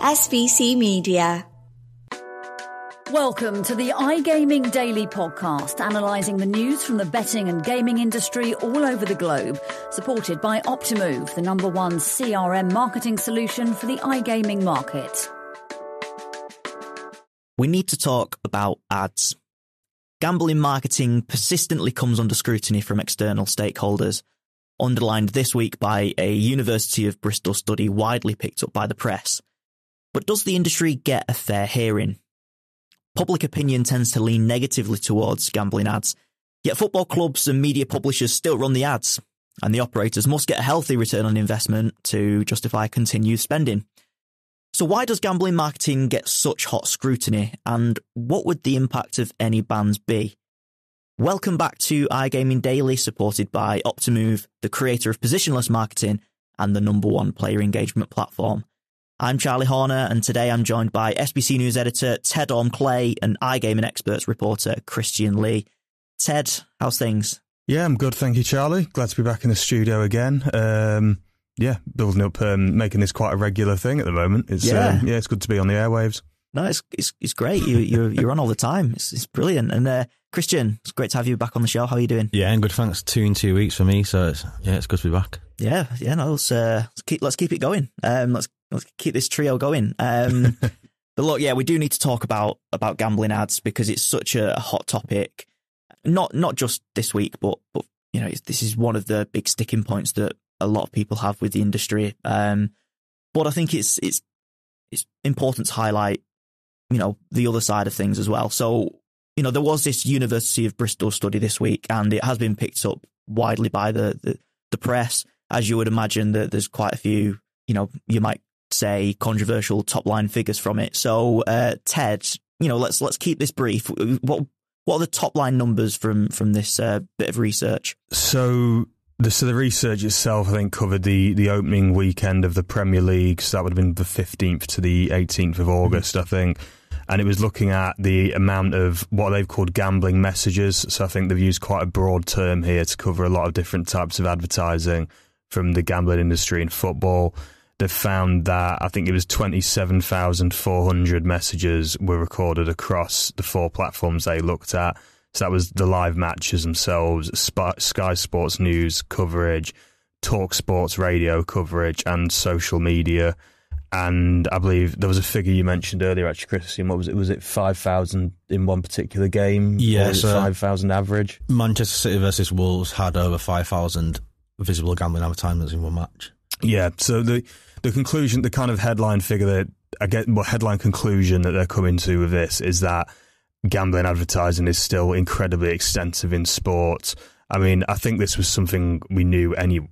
SVC Media. Welcome to the iGaming Daily Podcast, analysing the news from the betting and gaming industry all over the globe, supported by Optimove, the #1 CRM marketing solution for the iGaming market. We need to talk about ads. Gambling marketing persistently comes under scrutiny from external stakeholders, underlined this week by a University of Bristol study widely picked up by the press. But does the industry get a fair hearing? Public opinion tends to lean negatively towards gambling ads, yet football clubs and media publishers still run the ads, and the operators must get a healthy return on investment to justify continued spending. So why does gambling marketing get such hot scrutiny, and what would the impact of any bans be? Welcome back to iGaming Daily, supported by Optimove, the creator of positionless marketing and the #1 player engagement platform. I'm Charlie Horner, and today I'm joined by SBC News editor Ted Orme-Claye and iGaming experts reporter Christian Lee. Ted, how's things? Yeah, I'm good, thank you, Charlie. Glad to be back in the studio again. Building up, making this quite a regular thing at the moment. It's good to be on the airwaves. No, it's great. You're on all the time. It's brilliant. And Christian, it's great to have you back on the show. How are you doing? Yeah, and good. Thanks. 2 in 2 weeks for me. So it's good to be back. Yeah. No, let's keep it going. Let's keep this trio going. But look, yeah, we do need to talk about gambling ads because it's such a hot topic. Not just this week, but you know, this is one of the big sticking points that a lot of people have with the industry. But I think it's important to highlight, you know, the other side of things as well. So, you know, there was this University of Bristol study this week, and it has been picked up widely by the press. As you would imagine, that there's quite a few, you know, you might say controversial top line figures from it. So, Ted, you know, let's keep this brief. What are the top line numbers from this bit of research? So the research itself, I think, covered the opening weekend of the Premier League. So that would have been the 15th to the 18th of August, I think. And it was looking at the amount of what they've called gambling messages. So I think they've used quite a broad term here to cover a lot of different types of advertising from the gambling industry in football. They've found that I think it was 27,400 messages were recorded across the 4 platforms they looked at. So that was the live matches themselves, Sky Sports News coverage, Talk Sports radio coverage, and social media. And I believe there was a figure you mentioned earlier, actually, Christian. What was it? Was it 5,000 in one particular game? Yeah, or 5,000 average. Manchester City versus Wolves had over 5,000 visible gambling advertisements in one match. Yeah, so the conclusion, the kind of headline figure headline conclusion that they're coming to with this is that gambling advertising is still incredibly extensive in sports. I mean, I think this was something we knew anyway.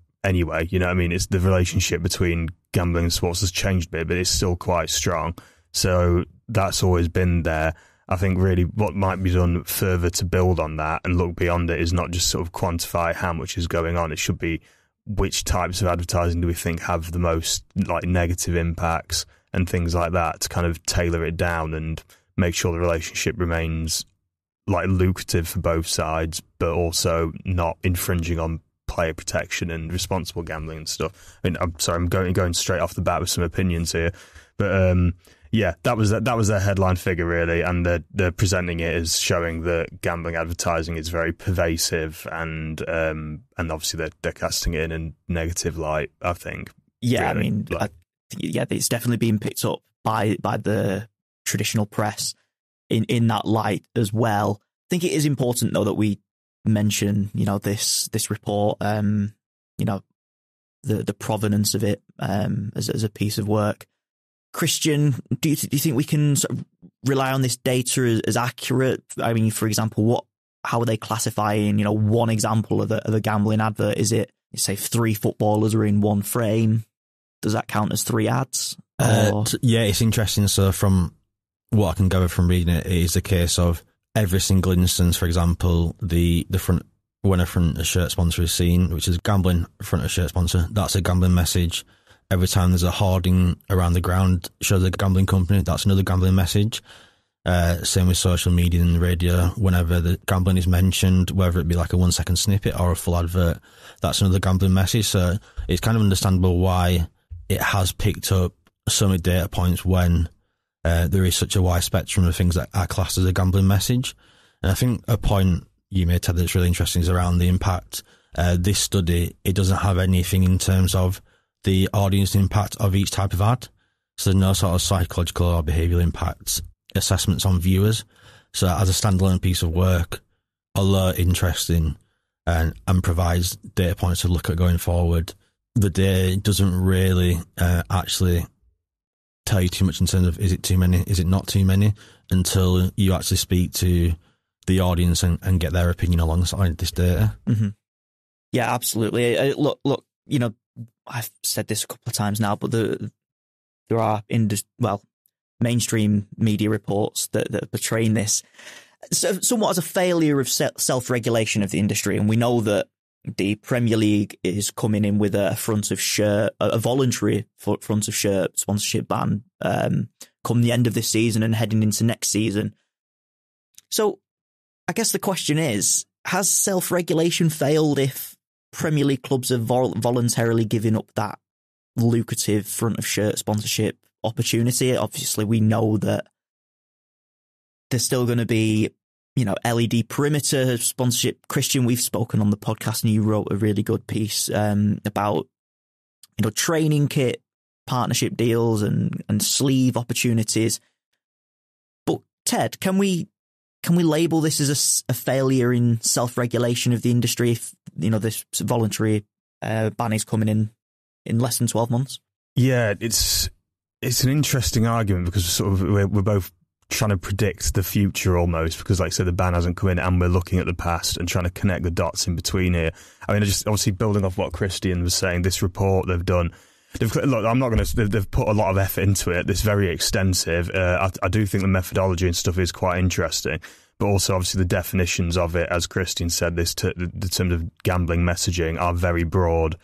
You know what I mean? It's the relationship between gambling and sports has changed a bit, but it's still quite strong. So that's always been there. I think really what might be done further to build on that and look beyond it is not just sort of quantify how much is going on. It should be which types of advertising do we think have the most like negative impacts and things like that to kind of tailor it down and make sure the relationship remains like lucrative for both sides, but also not infringing on player protection and responsible gambling and stuff. I mean, I'm sorry, I'm going straight off the bat with some opinions here, but yeah, that was their headline figure really, and they're presenting it as showing that gambling advertising is very pervasive, and obviously they're casting it in a negative light, I think. Yeah, really. I mean, it's definitely being picked up by the traditional press in that light as well. I think it is important though that we mention, you know, this report, you know, the provenance of it as a piece of work. Christian, do you think we can sort of rely on this data as accurate? I mean, for example, how are they classifying, you know, one example of a gambling advert? Is it, say, 3 footballers are in one frame? Does that count as 3 ads? Yeah, it's interesting. So from what I can gather from reading it, it is the case of every single instance. For example, the front, when a front shirt sponsor is seen, which is gambling front of shirt sponsor, that's a gambling message. Every time there's a hoarding around the ground, shows a gambling company, that's another gambling message. Same with social media and radio. Whenever the gambling is mentioned, whether it be like a 1-second snippet or a full advert, that's another gambling message. So it's kind of understandable why it has picked up so many data points when there is such a wide spectrum of things that are classed as a gambling message. And I think a point you made, Ted, that's really interesting is around the impact. This study, it doesn't have anything in terms of the audience impact of each type of ad. So there's no sort of psychological or behavioural impact assessments on viewers. So as a standalone piece of work, although interesting and provides data points to look at going forward, the data doesn't really actually tell you too much in terms of is it too many, is it not too many, until you actually speak to the audience and get their opinion alongside this data. Mm-hmm. Yeah, absolutely. Look, I've said this a couple of times now, but there are mainstream media reports that are portraying this somewhat as a failure of self-regulation of the industry. And we know that the Premier League is coming in with a voluntary front of shirt sponsorship ban come the end of this season and heading into next season. So I guess the question is, has self-regulation failed if Premier League clubs are voluntarily giving up that lucrative front of shirt sponsorship opportunity? Obviously, we know that there's still going to be, LED perimeter sponsorship. Christian, we've spoken on the podcast and you wrote a really good piece about, training kit partnership deals and sleeve opportunities. But Ted, can we label this as a failure in self-regulation of the industry if, this voluntary ban is coming in less than 12 months? Yeah, it's an interesting argument because we're both trying to predict the future almost, because like I said, the ban hasn't come in and we're looking at the past and trying to connect the dots in between here. I mean, just obviously building off what Christian was saying, this report they've done, they've put a lot of effort into it. It's very extensive. I do think the methodology and stuff is quite interesting, but also obviously the definitions of it, as Christian said, the terms of gambling messaging are very broad.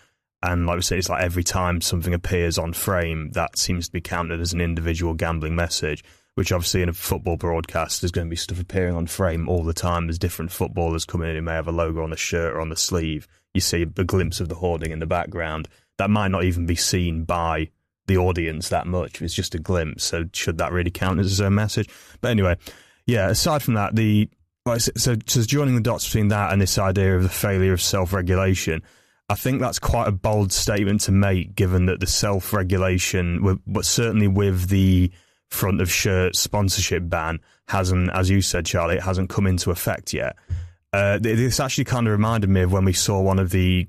And like we say, it's like every time something appears on frame, that seems to be counted as an individual gambling message, which obviously in a football broadcast, there's going to be stuff appearing on frame all the time. There's different footballers coming in who may have a logo on the shirt or on the sleeve. You see a glimpse of the hoarding in the background. That might not even be seen by the audience that much. It's just a glimpse. So should that really count as a message? But anyway, yeah, aside from that, so joining the dots between that and this idea of the failure of self-regulation, I think that's quite a bold statement to make, given that the self-regulation, but certainly with the front of shirt sponsorship ban, hasn't, as you said, Charlie, it hasn't come into effect yet. This actually kind of reminded me of when we saw one of the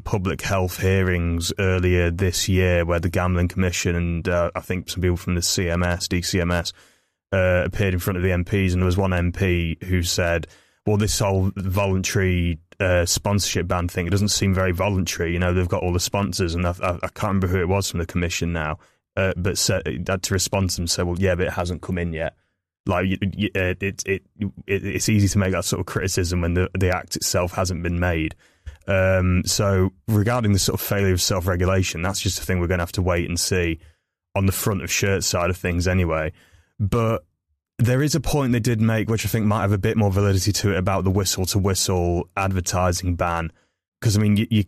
public health hearings earlier this year, where the Gambling Commission and I think some people from the DCMS appeared in front of the MPs, and there was one MP who said, well, this whole voluntary sponsorship ban thing, it doesn't seem very voluntary. They've got all the sponsors, and I can't remember who it was from the commission now, but had to respond to them and say, well, yeah, but it hasn't come in yet. Like, it's easy to make that sort of criticism when the act itself hasn't been made. So regarding the sort of failure of self-regulation, that's just a thing we're going to have to wait and see on the front of shirt side of things anyway. But there is a point they did make, which I think might have a bit more validity to it, about the whistle-to-whistle advertising ban. Because I mean, you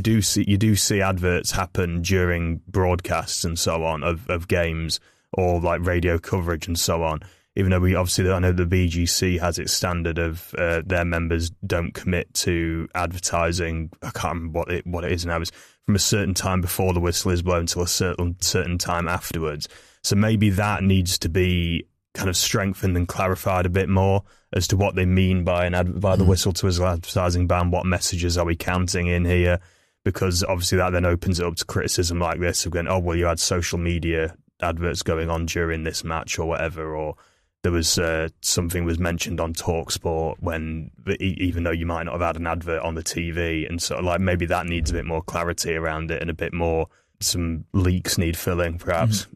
do see adverts happen during broadcasts and so on of games, or like radio coverage and so on. Even though I know the BGC has its standard of their members don't commit to advertising. I can't remember what it is now. It's from a certain time before the whistle is blown till a certain time afterwards. So maybe that needs to be kind of strengthened and clarified a bit more as to what they mean by the whistle to whistle advertising ban. What messages are we counting in here? Because obviously that then opens it up to criticism like this of going, oh, well, you had social media adverts going on during this match or whatever, or there was something was mentioned on TalkSport when, even though you might not have had an advert on the TV, and so like maybe that needs a bit more clarity around it and a bit more, some leaks need filling perhaps,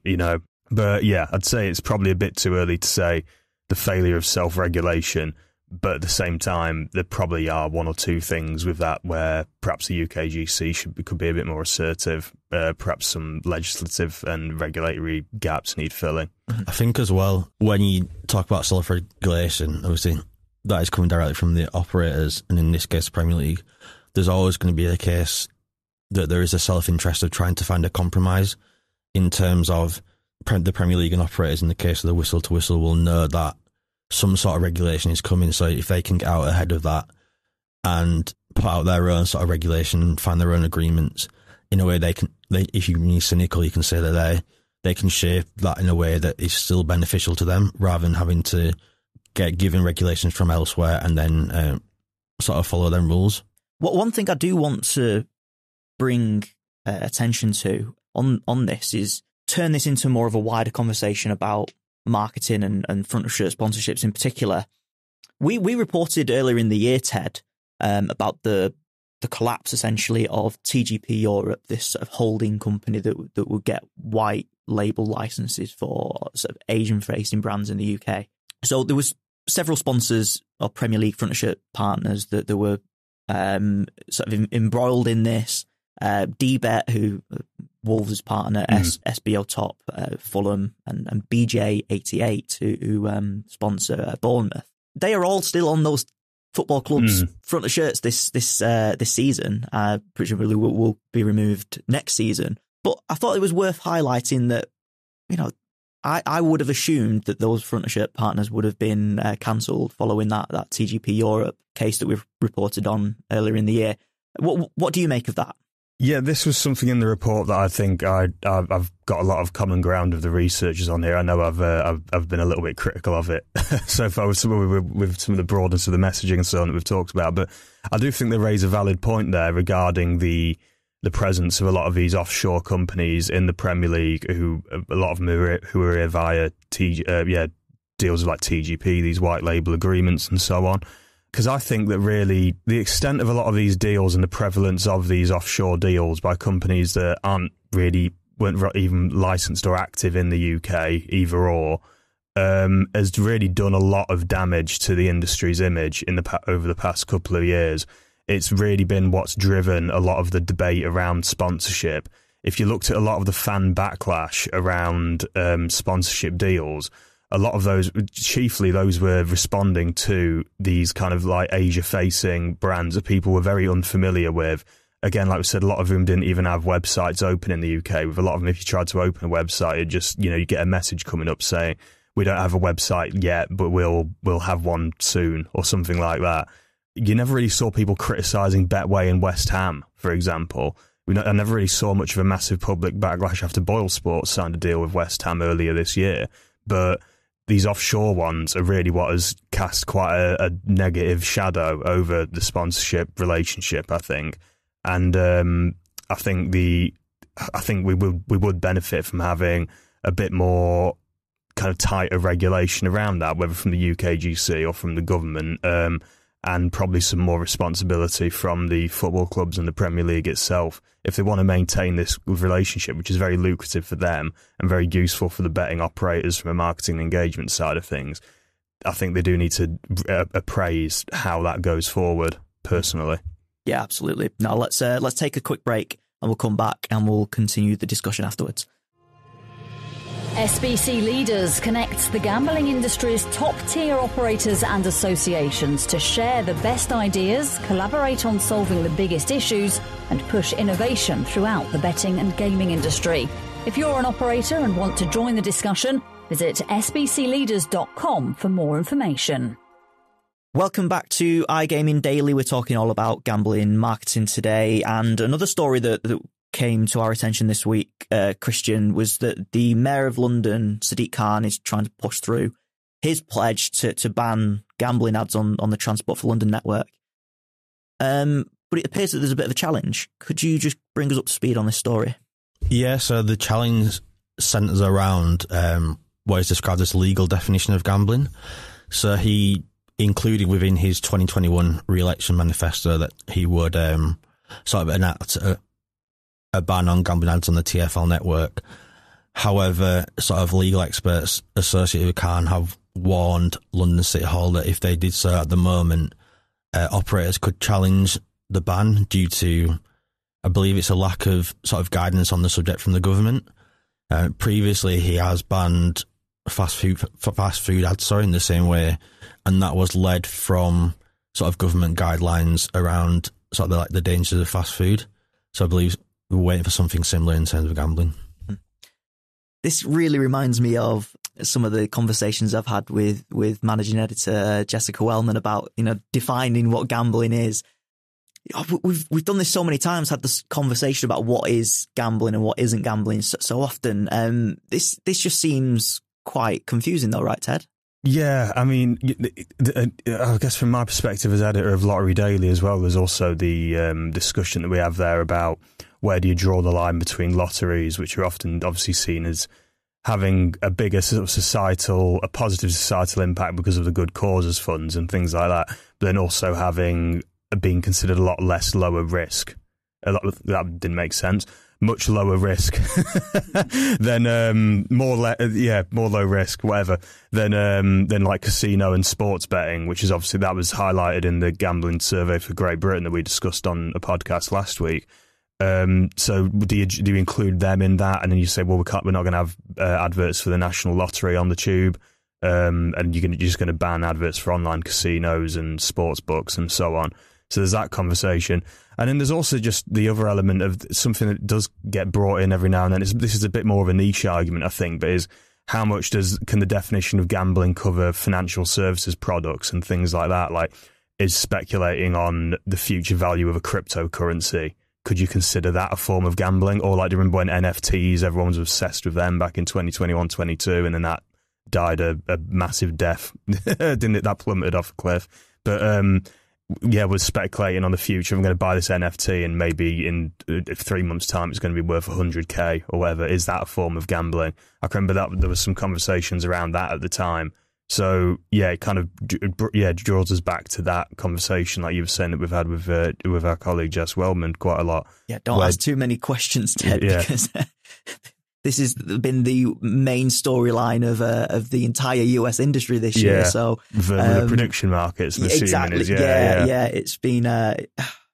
But yeah, I'd say it's probably a bit too early to say the failure of self-regulation, but at the same time, there probably are one or two things with that where perhaps the UKGC could be a bit more assertive. Perhaps some legislative and regulatory gaps need filling. I think as well, when you talk about self-regulation, obviously that is coming directly from the operators, and in this case, Premier League, there's always going to be a case that there is a self-interest of trying to find a compromise in terms of the Premier League and operators, in the case of the whistle-to-whistle, will know that some sort of regulation is coming. So if they can get out ahead of that and put out their own sort of regulation and find their own agreements in a way if you can be cynical, you can say that they can shape that in a way that is still beneficial to them, rather than having to get given regulations from elsewhere and then sort of follow them rules. One thing I do want to bring attention to on this is turn this into more of a wider conversation about marketing and front of shirt sponsorships in particular. We reported earlier in the year, Ted, about the collapse essentially of TGP Europe, this sort of holding company that would get white label licenses for sort of Asian facing brands in the UK. So there was several sponsors or Premier League front of shirt partners that were sort of embroiled in this. DBet, who Wolves' partner, SBO Top, Fulham, and BJ88, who sponsor Bournemouth. They are all still on those football clubs' front of shirts this season. Presumably will be removed next season. But I thought it was worth highlighting that, you know, I would have assumed that those front of shirt partners would have been cancelled following that TGP Europe case that we've reported on earlier in the year. What do you make of that? Yeah, this was something in the report that I think I've got a lot of common ground with the researchers on here. I know I've been a little bit critical of it so far with some of the broadness of the messaging and so on that we've talked about. But I do think they raise a valid point there regarding the presence of a lot of these offshore companies in the Premier League, who a lot of them who are here via deals like TGP, these white label agreements and so on. Because I think that really the extent of a lot of these deals and the prevalence of these offshore deals by companies that weren't even licensed or active in the UK, either or, has really done a lot of damage to the industry's image over the past couple of years. It's really been what's driven a lot of the debate around sponsorship. If you looked at a lot of the fan backlash around sponsorship deals, a lot of those, chiefly those were responding to these kind of like Asia-facing brands that people were very unfamiliar with. Again, like we said, a lot of them didn't even have websites open in the UK. With a lot of them, if you tried to open a website, it just, you get a message coming up saying, we don't have a website yet, but we'll have one soon, or something like that. You never really saw people criticising Betway and West Ham, for example. I never really saw much of a massive public backlash after Boyle Sports signed a deal with West Ham earlier this year. But these offshore ones are really what has cast quite a negative shadow over the sponsorship relationship, I think. And I think we would benefit from having a bit more kind of tighter regulation around that, whether from the UKGC or from the government, and probably some more responsibility from the football clubs and the Premier League itself, if they want to maintain this relationship, which is very lucrative for them and very useful for the betting operators from a marketing and engagement side of things. I think they do need to appraise how that goes forward, personally. Yeah, absolutely. Now let's take a quick break and we'll come back and we'll continue the discussion afterwards. SBC Leaders connects the gambling industry's top-tier operators and associations to share the best ideas, collaborate on solving the biggest issues, and push innovation throughout the betting and gaming industry. If you're an operator and want to join the discussion, visit sbcleaders.com for more information. Welcome back to iGaming Daily. We're talking all about gambling marketing today, and another story that came to our attention this week, Christian, was that the Mayor of London, Sadiq Khan, is trying to push through his pledge to ban gambling ads on the Transport for London network. But it appears that there's a bit of a challenge. Could you just bring us up to speed on this story? Yeah, so the challenge centres around what is described as legal definition of gambling. So he included within his 2021 re-election manifesto that he would sort of enact a ban on gambling ads on the TfL network. However, sort of legal experts associated with Khan have warned London City Hall that if they did so at the moment, operators could challenge the ban due to, I believe it's a lack of sort of guidance on the subject from the government. Previously, he has banned fast food ads, in the same way, and that was led from sort of government guidelines around sort of the dangers of fast food. So I believe we're waiting for something similar in terms of gambling. This really reminds me of some of the conversations I've had with managing editor Jessica Wellman about, defining what gambling is. We've done this so many times, had this conversation about what is gambling and what isn't gambling so often. This just seems quite confusing though, right, Ted? Yeah, I mean, I guess from my perspective as editor of Lottery Daily as well, there's also the discussion that we have there about where do you draw the line between lotteries, which are often obviously seen as having a bigger sort of a positive societal impact because of the good causes funds and things like that, but then also being considered a lot less lower risk. That didn't make sense. Much lower risk than more low risk, whatever, than like casino and sports betting, which is obviously that was highlighted in the gambling survey for Great Britain that we discussed on a podcast last week. So do you include them in that? And then you say, well, we're not going to have adverts for the National Lottery on the tube, and you're just going to ban adverts for online casinos and sports books and so on. So there's that conversation. And then there's also just the other element of something that does get brought in every now and then. This is a bit more of a niche argument, I think, but is how much can the definition of gambling cover financial services products and things like that? Like, is speculating on the future value of a cryptocurrency, could you consider that a form of gambling? Or like, do you remember when NFTs, everyone was obsessed with them back in 2021, 22, and then that died a massive death, didn't it? That plummeted off a cliff. But we're speculating on the future. I'm going to buy this NFT and maybe in 3 months' time it's going to be worth 100k or whatever. Is that a form of gambling? I can remember that there was some conversations around that at the time. So it kind of draws us back to that conversation, like you were saying, that we've had with our colleague Jess Wellman quite a lot. Yeah, don't ask too many questions, Ted, because this has been the main storyline of the entire US industry this year. So the prediction markets, I'm exactly. It's been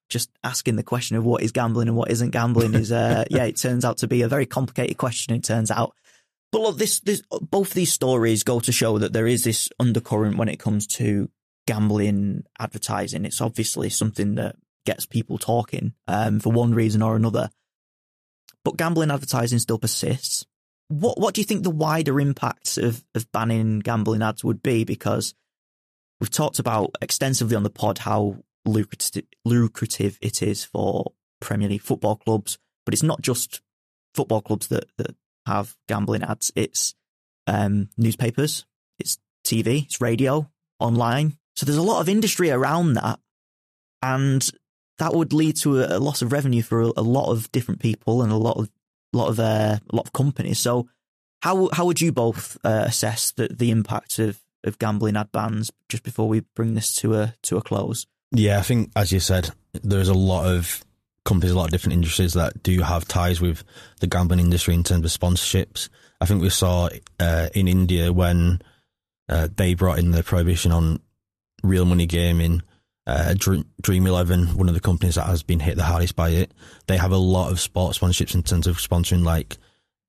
just asking the question of what is gambling and what isn't gambling is it turns out to be a very complicated question. It turns out. But look, both these stories go to show that there is this undercurrent when it comes to gambling advertising. It's obviously something that gets people talking for one reason or another. But gambling advertising still persists. What do you think the wider impacts of banning gambling ads would be? Because we've talked about extensively on the pod how lucrative it is for Premier League football clubs, but it's not just football clubs that have gambling ads. It's newspapers, it's TV, it's radio, online. So there's a lot of industry around that, and that would lead to a loss of revenue for a lot of different people and a lot of companies. So how would you both assess the impact of gambling ad bans just before we bring this to a close? Yeah, I think, as you said, there's a lot of companies, a lot of different industries that do have ties with the gambling industry in terms of sponsorships. I think we saw in India when they brought in the prohibition on real money gaming, Dream 11, one of the companies that has been hit the hardest by it, they have a lot of sports sponsorships in terms of sponsoring like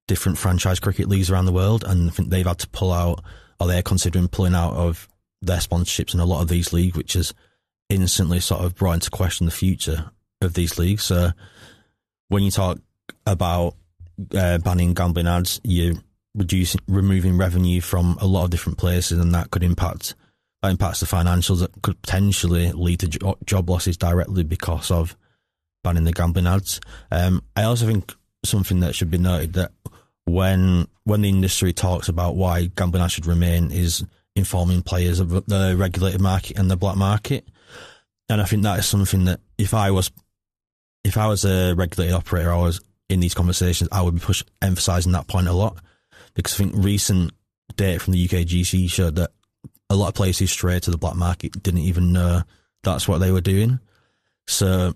different franchise cricket leagues around the world, and I think they've had to pull out, or they're considering pulling out of their sponsorships in a lot of these leagues, which has instantly sort of brought into question the future of these leagues. So when you talk about banning gambling ads, you're removing revenue from a lot of different places, and that impacts the financials. That could potentially lead to job losses directly because of banning the gambling ads. I also think something that should be noted, that when the industry talks about why gambling ads should remain, is informing players of the regulated market and the black market. And I think that is something that if I was a regulated operator, I was in these conversations, I would be emphasising that point a lot, because I think recent data from the UKGC showed that a lot of players who strayed to the black market didn't even know that's what they were doing. So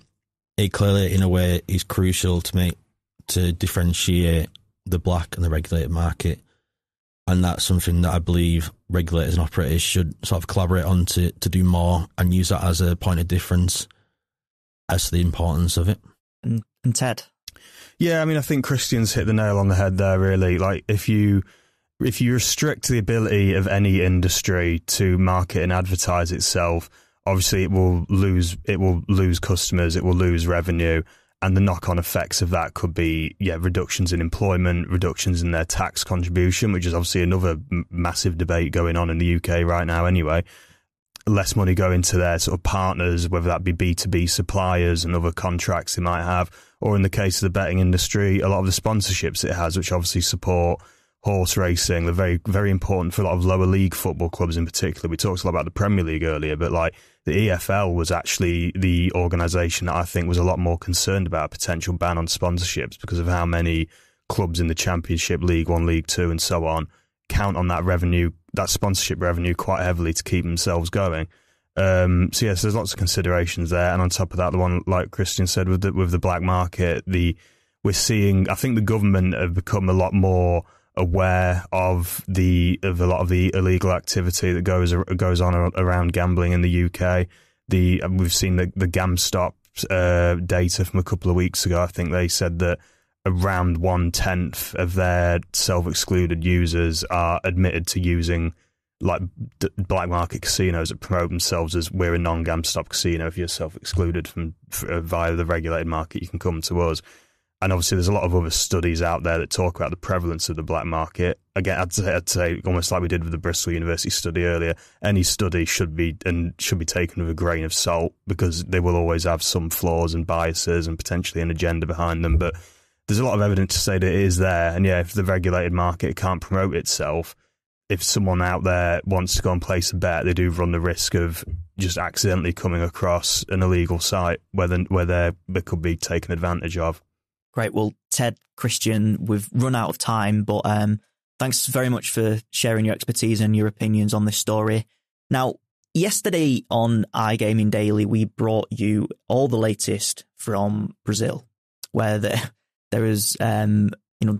it clearly, in a way, is crucial to differentiate the black and the regulated market. And that's something that I believe regulators and operators should sort of collaborate on to do more and use that as a point of difference as to the importance of it. And Ted? Yeah, I mean, I think Christian's hit the nail on the head there, really. Like, if you restrict the ability of any industry to market and advertise itself, obviously it will lose customers, it will lose revenue, And the knock-on effects of that could be, reductions in employment, reductions in their tax contribution, which is obviously another massive debate going on in the UK right now anyway. Less money going to their sort of partners, whether that be B2B suppliers and other contracts they might have, or in the case of the betting industry, a lot of the sponsorships it has, which obviously support horse racing. They're very, very important for a lot of lower league football clubs in particular. We talked a lot about the Premier League earlier, but like the EFL was actually the organisation that I think was a lot more concerned about a potential ban on sponsorships because of how many clubs in the Championship, League One, League Two and so on count on that revenue, that sponsorship revenue quite heavily to keep themselves going. So yes, there's lots of considerations there. And on top of that, the one, like Christian said, with the black market, we're seeing, I think the government have become a lot more aware of a lot of the illegal activity that goes on around gambling in the UK. We've seen the GamStop data from a couple of weeks ago. I think they said that around 1/10 of their self-excluded users are admitted to using like black market casinos that promote themselves as we're a non-GamStop casino. If you're self-excluded from via the regulated market, you can come to us. And obviously, there's a lot of other studies out there that talk about the prevalence of the black market. Again, I'd say almost like we did with the Bristol University study earlier. Any study should be taken with a grain of salt because they will always have some flaws and biases and potentially an agenda behind them. But there's a lot of evidence to say that it is there. And if the regulated market can't promote itself, if someone out there wants to go and place a bet, they do run the risk of just accidentally coming across an illegal site where they could be taken advantage of. Great. Well, Ted, Christian, we've run out of time, but thanks very much for sharing your expertise and your opinions on this story. Now, yesterday on iGaming Daily, we brought you all the latest from Brazil, where there is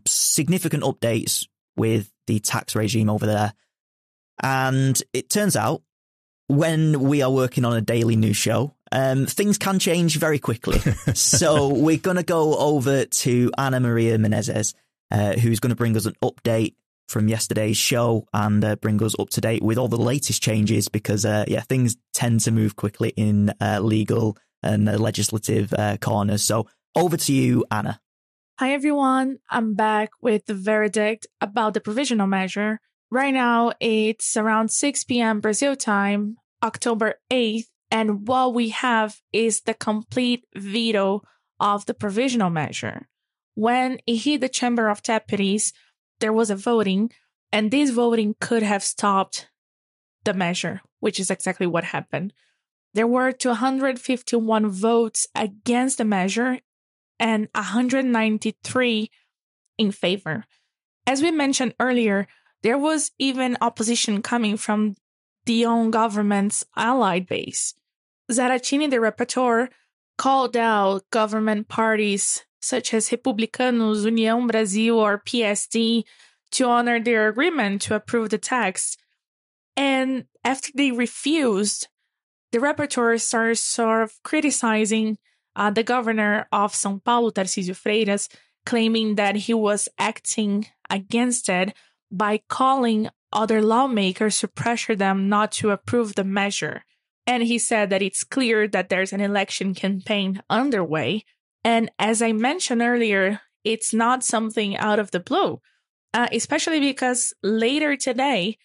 significant updates with the tax regime over there. And it turns out when we are working on a daily news show, things can change very quickly. So we're going to go over to Ana Maria Menezes, who's going to bring us an update from yesterday's show and bring us up to date with all the latest changes because, things tend to move quickly in legal and legislative corners. So over to you, Anna. Hi, everyone. I'm back with the verdict about the provisional measure. Right now, it's around 6 p.m. Brazil time, October 8th. And what we have is the complete veto of the provisional measure. When it hit the Chamber of Deputies, there was a voting, and this voting could have stopped the measure, which is exactly what happened. There were 251 votes against the measure and 193 in favor. As we mentioned earlier, there was even opposition coming from the own government's allied base. Zaratini, the rapporteur, called out government parties such as Republicanos, União Brasil, or PSD to honor their agreement to approve the tax. And after they refused, the rapporteur started sort of criticizing the governor of São Paulo, Tarcísio Freitas, claiming that he was acting against it by calling other lawmakers to pressure them not to approve the measure. And he said that it's clear that there's an election campaign underway. And as I mentioned earlier, it's not something out of the blue, especially because later today,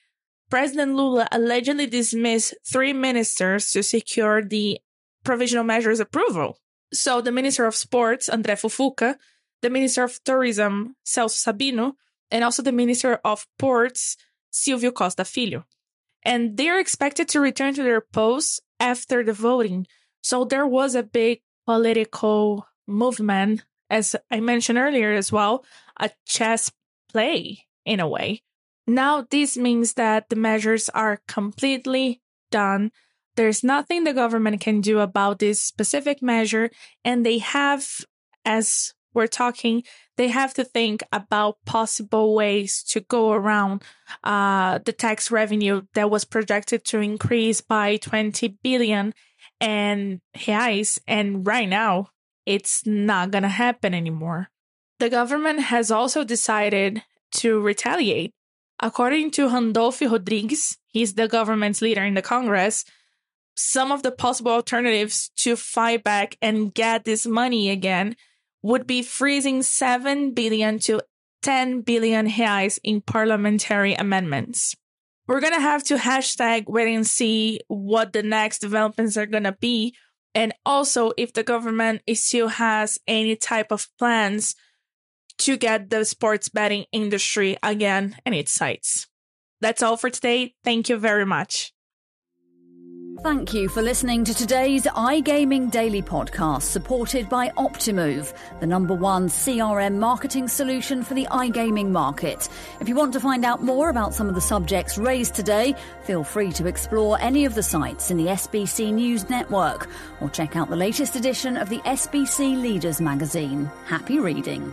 President Lula allegedly dismissed 3 ministers to secure the provisional measures approval. So the Minister of Sports, André Fufuca, the Minister of Tourism, Celso Sabino, and also the Minister of Ports, Silvio Costa Filho. And they're expected to return to their posts after the voting. So there was a big political movement, as I mentioned earlier as well, a chess play in a way. Now this means that the measures are completely done. There's nothing the government can do about this specific measure, and they have, as we're talking, they have to think about possible ways to go around the tax revenue that was projected to increase by 20 billion and reais. And right now, it's not going to happen anymore. The government has also decided to retaliate. According to Randolfo Rodrigues, he's the government's leader in the Congress, some of the possible alternatives to fight back and get this money again would be freezing 7 billion to 10 billion reais in parliamentary amendments. We're going to have to hashtag wait and see what the next developments are going to be, and also if the government still has any type of plans to get the sports betting industry again in its sights. That's all for today. Thank you very much. Thank you for listening to today's iGaming Daily podcast, supported by Optimove, the #1 CRM marketing solution for the iGaming market. If you want to find out more about some of the subjects raised today, feel free to explore any of the sites in the SBC News network or check out the latest edition of the SBC Leaders magazine. Happy reading.